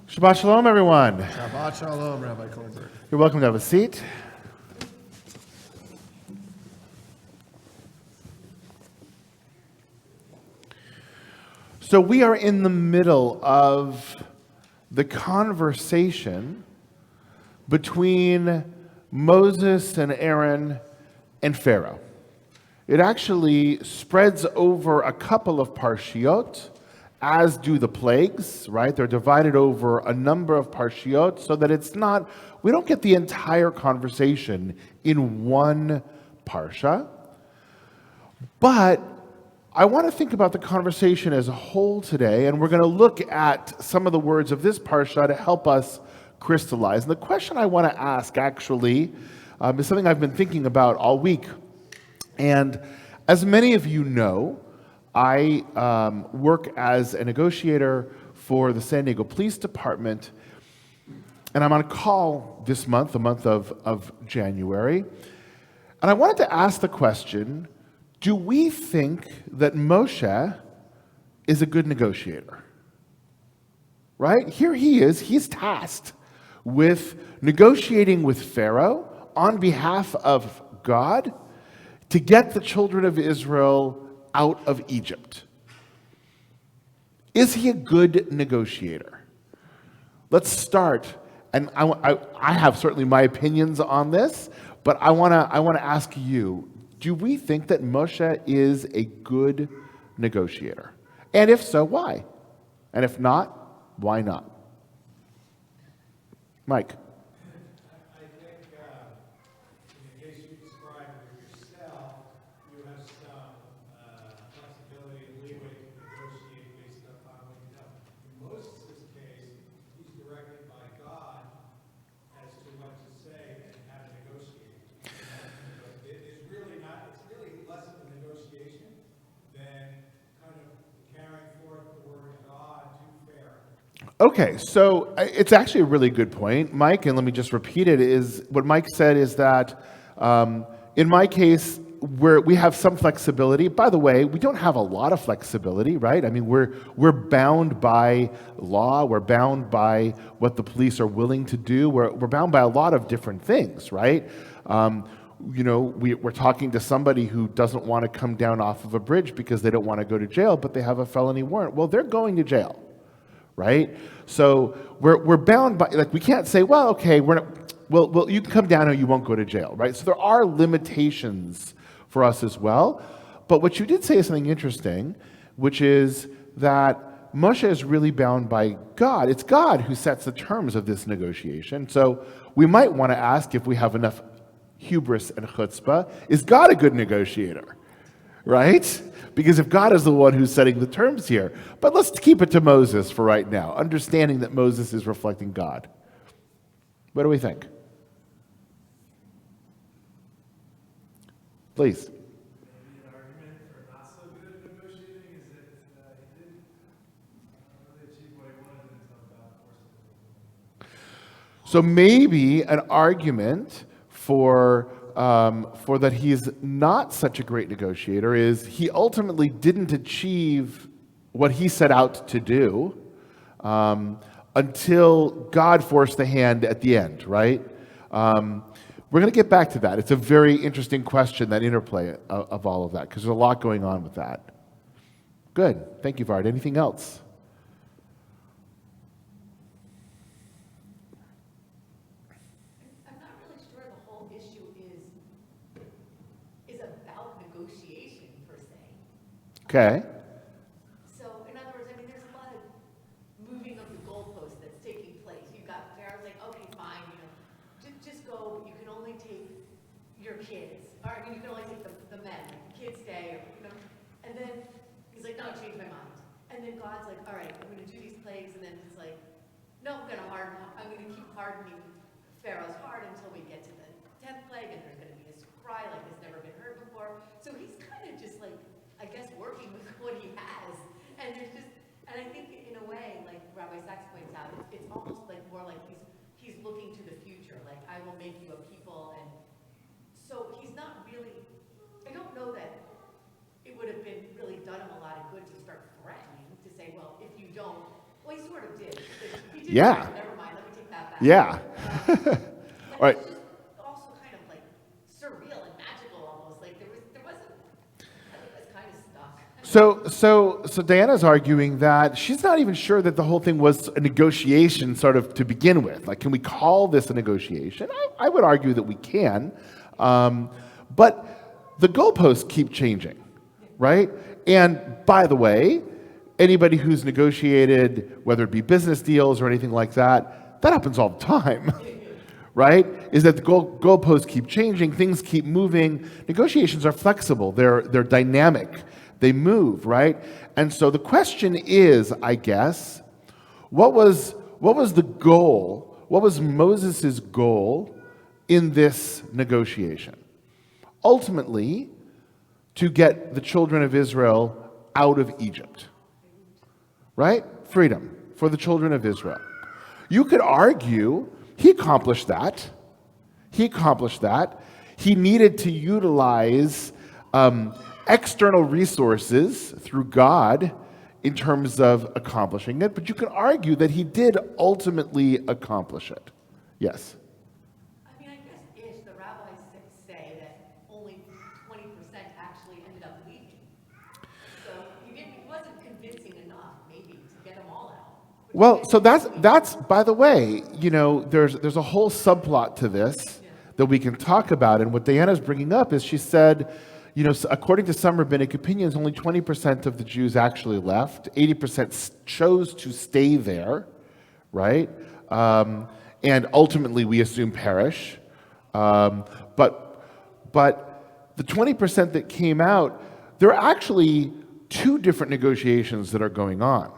Shabbat Shalom, everyone. Shabbat Shalom, Rabbi Kornberg. You're welcome to have a seat. So we are in the middle of the conversation between Moses and Aaron and Pharaoh. It actually spreads over a couple of parshiot, as do the plagues, right? They're divided over a number of parshiot so that we don't get the entire conversation in one parsha. But I want to think about the conversation as a whole today, and we're going to look at some of the words of this parsha to help us crystallize. And the question I want to ask, actually, is something I've been thinking about all week. And as many of you know, I work as a negotiator for the San Diego Police Department, and I'm on call this month, the month of January. And I wanted to ask the question, do we think that Moshe is a good negotiator? Right? Here he is. He's tasked with negotiating with Pharaoh on behalf of God to get the children of Israel out of Egypt. Is he a good negotiator? Let's start. And I have certainly my opinions on this, but I want to ask you, do we think that Moshe is a good negotiator? And if so, why? And if not, why not? Mike. I think in the case you described with yourself, you have some flexibility and leeway to negotiate based upon what you know. In Moses' case, he's directed by God as to what to say and how to negotiate. It's really less of a negotiation than kind of carrying forth the word of God to Pharaoh. Okay, so it's actually a really good point, Mike, and let me just repeat it, is what Mike said is that in my case, we have some flexibility. By the way, we don't have a lot of flexibility, right? I mean, we're bound by law, we're bound by what the police are willing to do, we're bound by a lot of different things, right? We're talking to somebody who doesn't want to come down off of a bridge because they don't want to go to jail, but they have a felony warrant. Well, they're going to jail. Right? So we're bound by, we can't say, well, okay, well, you can come down or you won't go to jail, right? So there are limitations for us as well. But what you did say is something interesting, which is that Moshe is really bound by God. It's God who sets the terms of this negotiation. So we might want to ask if we have enough hubris and chutzpah, is God a good negotiator? Right? Because if God is the one who's setting the terms here. But let's keep it to Moses for right now, understanding that Moses is reflecting God. What do we think? Please. Maybe an argument for not so good at negotiating is that he didn't really achieve what he wanted until God forced him to. So maybe an argument for that he's not such a great negotiator is he ultimately didn't achieve what he set out to do until God forced the hand at the end, right? We're going to get back to that. It's a very interesting question, that interplay of all of that, because there's a lot going on with that. Good. Thank you, Vard. Anything else? Okay. So, in other words, I mean, there's a lot of moving of the goalpost that's taking place. You've got Pharaoh's like, okay, fine, just go, but you can only take your kids. Or, I mean, you can only take the men, like, the kids stay, And then he's like, no, I changed my mind. And then God's like, all right, I'm going to do these plagues. And then he's like, no, I'm going to keep hardening Pharaoh's heart until we get to the 10th plague. And there's going to be this cry like it's never been heard before. So he's kind of just like, I guess, working with what he has. And I think in a way, like Rabbi Sachs points out, it's almost like more like he's looking to the future, like I will make you a people. And so he's not really, I don't know that it would have been really done him a lot of good to start threatening, to say, well, if you don't, well, he sort of did. He did. Yeah. Never mind, let me take that back. Yeah. But All right. it's just also kind of like surreal and magical almost. Like there wasn't, I think it was kind of stuck. So Diana's arguing that she's not even sure that the whole thing was a negotiation sort of to begin with. Like, can we call this a negotiation? I would argue that we can. But the goalposts keep changing, right? And by the way, anybody who's negotiated, whether it be business deals or anything like that, that happens all the time, right? Is that the goalposts keep changing, things keep moving. Negotiations are flexible, they're dynamic, they move, right? And so the question is, I guess, what was the goal? What was Moses' goal in this negotiation? Ultimately, to get the children of Israel out of Egypt, right? Freedom for the children of Israel. You could argue he accomplished that. He needed to utilize external resources through God in terms of accomplishing it, but you can argue that he did ultimately accomplish it. Yes? I mean, I guess the rabbis say that only 20% actually ended up leaving. So he wasn't convincing enough, maybe, to get them all out. Well, so that's by the way, there's a whole subplot to this that we can talk about, and what Diana's bringing up is she said, according to some rabbinic opinions, only 20% of the Jews actually left. 80% chose to stay there, right? And ultimately, we assume perish. But the 20% that came out, there are actually two different negotiations that are going on,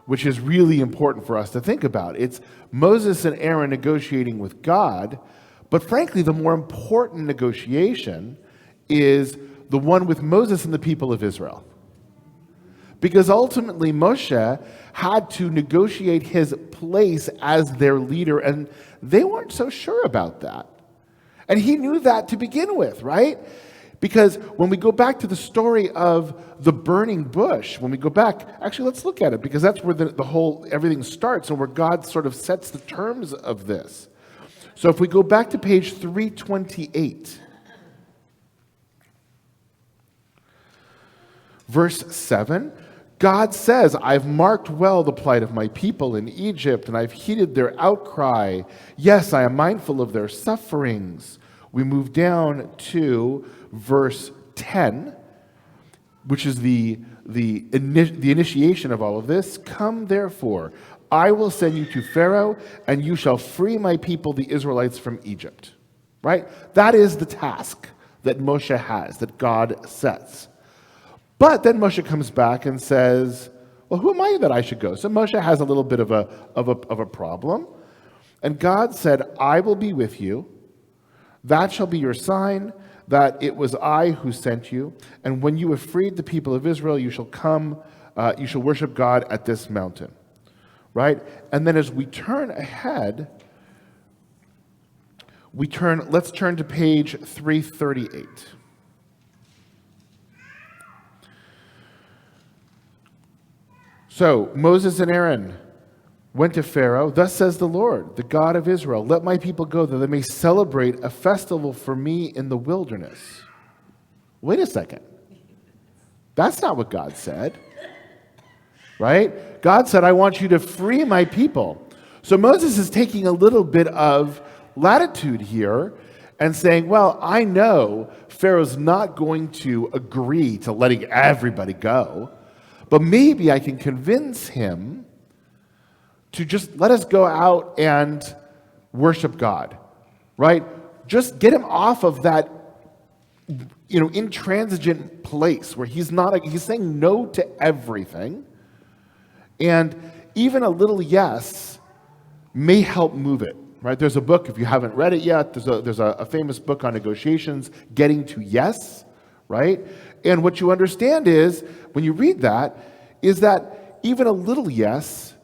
which is really important for us to think about. It's Moses and Aaron negotiating with God, but frankly, the more important negotiation is the one with Moses and the people of Israel. Because ultimately, Moshe had to negotiate his place as their leader, and they weren't so sure about that. And he knew that to begin with, right? Because when we go back to the story of the burning bush, when we go back, actually, let's look at it, because that's where the whole, everything starts, and where God sort of sets the terms of this. So if we go back to page 328, verse 7, God says, I've marked well the plight of my people in Egypt, and I've heeded their outcry. Yes, I am mindful of their sufferings. We move down to verse 10, which is the initiation of all of this. Come, therefore, I will send you to Pharaoh, and you shall free my people, the Israelites, from Egypt. Right? That is the task that Moshe has, that God sets. But then Moshe comes back and says, well, who am I that I should go? So Moshe has a little bit of a problem. And God said, I will be with you. That shall be your sign, that it was I who sent you. And when you have freed the people of Israel, you shall come, you shall worship God at this mountain. Right? And then as we turn ahead, let's turn to page 338. So Moses and Aaron went to Pharaoh. Thus says the Lord, the God of Israel, let my people go that they may celebrate a festival for me in the wilderness. Wait a second. That's not what God said. Right? God said, I want you to free my people. So Moses is taking a little bit of latitude here and saying, well, I know Pharaoh's not going to agree to letting everybody go, but maybe I can convince him to just let us go out and worship God, right? Just get him off of that, intransigent place where he's saying no to everything. And even a little yes may help move it, right? There's a book, if you haven't read it yet, there's a famous book on negotiations, Getting to Yes, right? And what you understand is, when you read that, is that even a little yes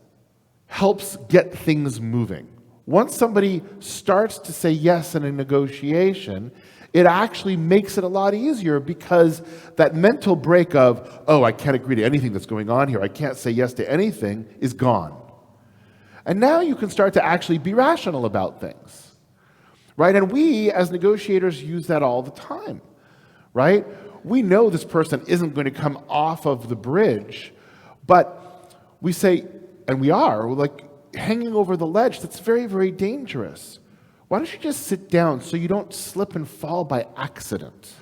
helps get things moving. Once somebody starts to say yes in a negotiation, it actually makes it a lot easier because that mental break of, oh, I can't agree to anything that's going on here, I can't say yes to anything, is gone. And now you can start to actually be rational about things, right? And we, as negotiators, use that all the time, right? We know this person isn't going to come off of the bridge, but we say, and we're like hanging over the ledge, that's very, very dangerous. Why don't you just sit down so you don't slip and fall by accident?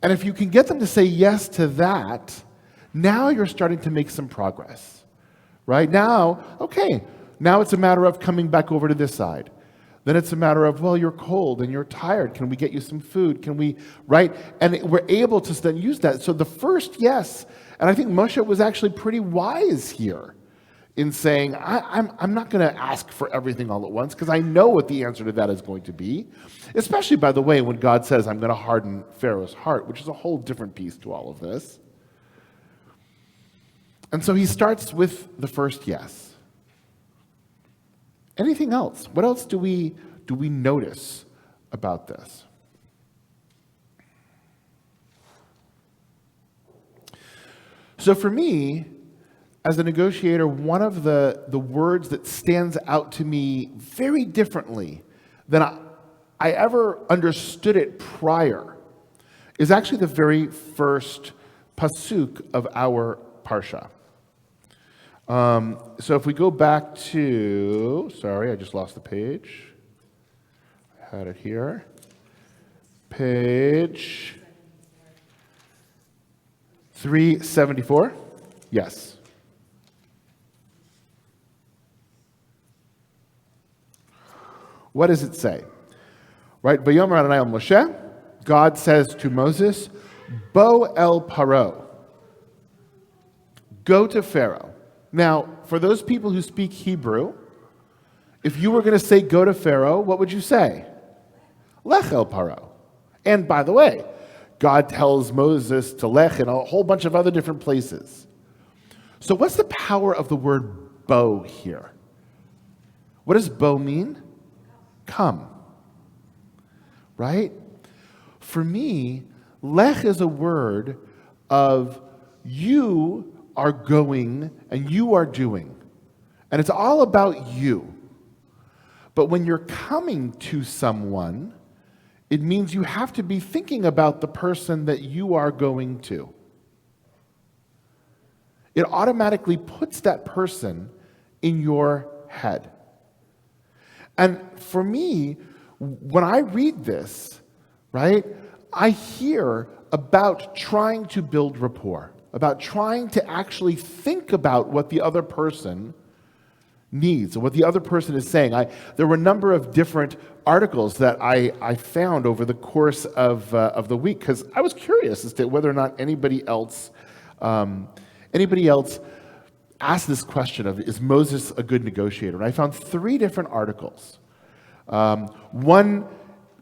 And if you can get them to say yes to that, now you're starting to make some progress, right? Now it's a matter of coming back over to this side. Then it's a matter of, well, you're cold and you're tired. Can we get you some food? Can we, right? And we're able to then use that. So the first yes, and I think Moshe was actually pretty wise here in saying, I'm not going to ask for everything all at once because I know what the answer to that is going to be. Especially, by the way, when God says, I'm going to harden Pharaoh's heart, which is a whole different piece to all of this. And so he starts with the first yes. Anything else? What else do we notice about this? So for me, as a negotiator, one of the words that stands out to me very differently than I ever understood it prior is actually the very first pasuk of our parsha. So if we go back to, sorry, I just lost the page. I had it here. Page 374. Yes. What does it say? Right? Vayomer Adonai el Moshe, God says to Moses, Bo el Paro, go to Pharaoh. Now, for those people who speak Hebrew, if you were going to say go to Pharaoh, what would you say? Lech el Paro. And by the way, God tells Moses to lech in a whole bunch of other different places. So what's the power of the word bo here? What does bo mean? Come. Right? For me, lech is a word of you are going and you are doing. And it's all about you. But when you're coming to someone, it means you have to be thinking about the person that you are going to. It automatically puts that person in your head. And for me, when I read this, right, I hear about trying to build rapport, about trying to actually think about what the other person needs or what the other person is saying. There were a number of different articles that I found over the course of the week because I was curious as to whether or not anybody else asked this question of, is Moses a good negotiator? And I found 3 different articles. One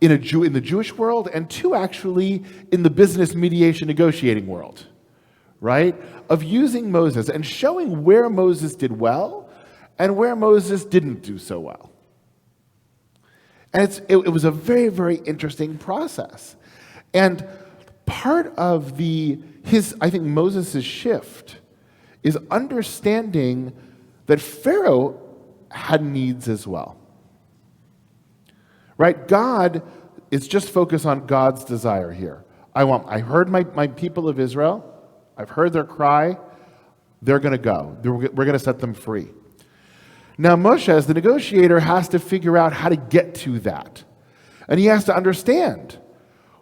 in the Jewish world and 2 actually in the business mediation negotiating world, right? Of using Moses and showing where Moses did well and where Moses didn't do so well. And it was a very, very interesting process. And part of I think Moses' shift is understanding that Pharaoh had needs as well. Right? God is just focused on God's desire here. I heard my people of Israel. I've heard their cry. They're going to go. We're going to set them free. Now, Moshe, as the negotiator, has to figure out how to get to that. And he has to understand,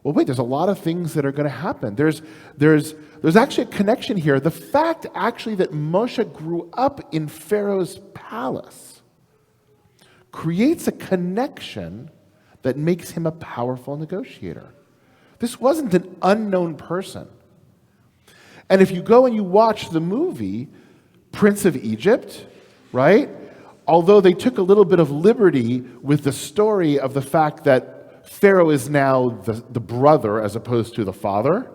well, wait, there's a lot of things that are going to happen. There's actually a connection here. The fact, actually, that Moshe grew up in Pharaoh's palace creates a connection that makes him a powerful negotiator. This wasn't an unknown person. And if you go and you watch the movie, Prince of Egypt, right? Although they took a little bit of liberty with the story of the fact that Pharaoh is now the brother as opposed to the father,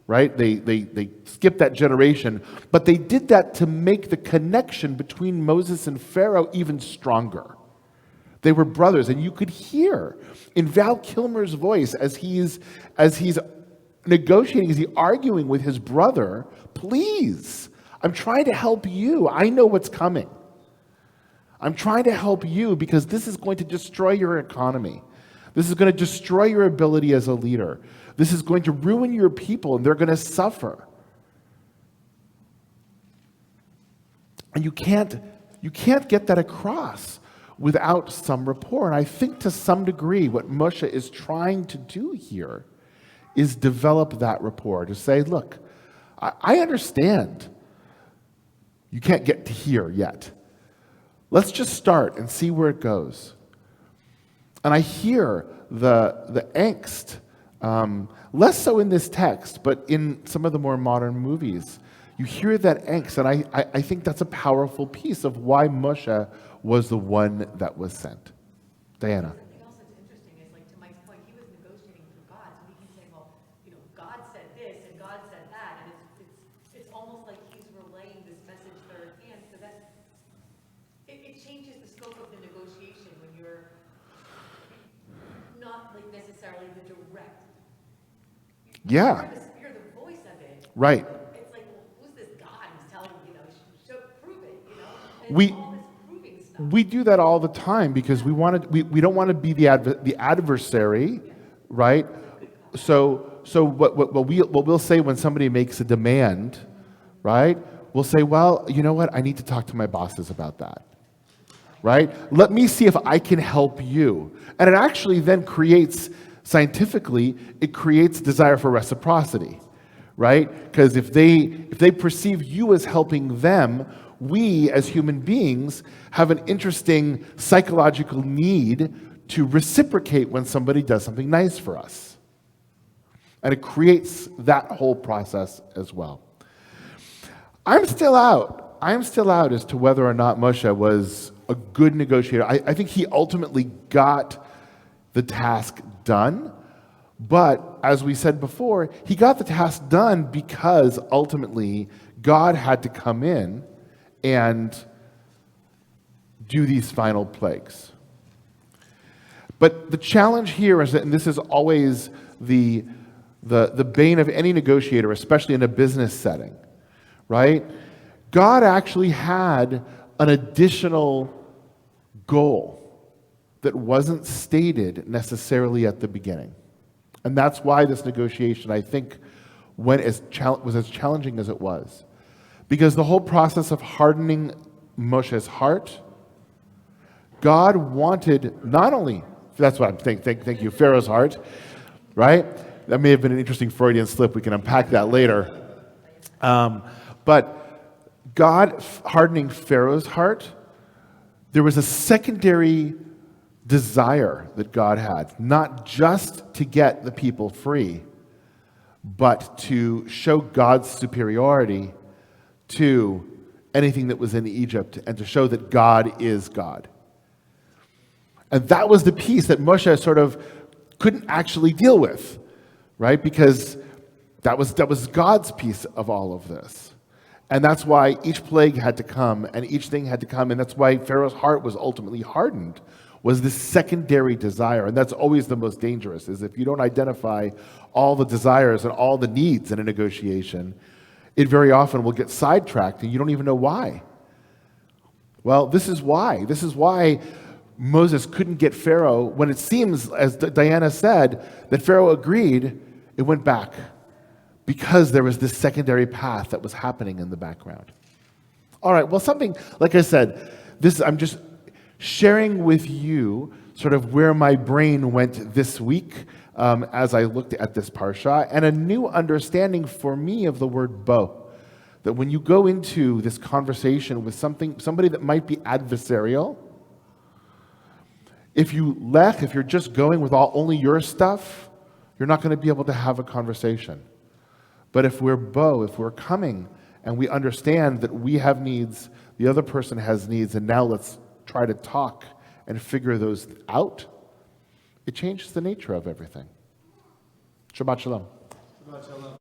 right? They skipped that generation, but they did that to make the connection between Moses and Pharaoh even stronger. They were brothers, and you could hear in Val Kilmer's voice as he's negotiating, as he's arguing with his brother, please, I'm trying to help you. I know what's coming. I'm trying to help you because this is going to destroy your economy. This is going to destroy your ability as a leader. This is going to ruin your people, and they're going to suffer. And you can't get that across without some rapport. And I think to some degree what Moshe is trying to do here is develop that rapport, to say, look, I understand you can't get to here yet. Let's just start and see where it goes. And I hear the angst, less so in this text, but in some of the more modern movies. You hear that angst, and I think that's a powerful piece of why Moshe was the one that was sent. Diana. Something else that's interesting is, like, to Mike's point, he was negotiating through God, so he can say, well, God said this and God said that, and it's almost like he's relaying this message third hand, so that it changes the scope of the negotiation when you're not like necessarily the direct. Yeah. You're the voice of it. Right. It's like, well, who's this God who's telling prove it, And We- it's all this proving stuff. We do that all the time because we don't want to be the adversary, right? So what we'll say when somebody makes a demand, right? We'll say, well, you know what? I need to talk to my bosses about that, right? Let me see if I can help you. And it actually then creates, scientifically, it creates desire for reciprocity, right? Because if they perceive you as helping them, we as human beings have an interesting psychological need to reciprocate when somebody does something nice for us. And it creates that whole process as well. I'm still out as to whether or not Moshe was a good negotiator. I think he ultimately got the task done, but as we said before, he got the task done because ultimately God had to come in and do these final plagues. But the challenge here is that, and this is always the bane of any negotiator, especially in a business setting, right? God actually had an additional goal that wasn't stated necessarily at the beginning. And that's why this negotiation, I think, was as challenging as it was. Because the whole process of hardening Moshe's heart, God wanted not only, that's what I'm thinking, thank you, Pharaoh's heart, right? That may have been an interesting Freudian slip. We can unpack that later. But God hardening Pharaoh's heart, there was a secondary desire that God had, not just to get the people free, but to show God's superiority to anything that was in Egypt and to show that God is God. And that was the piece that Moshe sort of couldn't actually deal with, right? Because that was God's piece of all of this. And that's why each plague had to come and each thing had to come. And that's why Pharaoh's heart was ultimately hardened, was this secondary desire. And that's always the most dangerous, is if you don't identify all the desires and all the needs in a negotiation, it very often will get sidetracked and you don't even know why. Well, this is why. This is why Moses couldn't get Pharaoh. When it seems, as Diana said, that Pharaoh agreed, it went back. Because there was this secondary path that was happening in the background. All right, well, something, like I said, I'm just sharing with you sort of where my brain went this week as I looked at this parsha, and a new understanding for me of the word bow. That when you go into this conversation with somebody that might be adversarial, if you're just going with only your stuff, you're not going to be able to have a conversation. But if we're coming and we understand that we have needs, the other person has needs, and now let's try to talk and figure those out, it changes the nature of everything. Shabbat shalom. Shabbat shalom.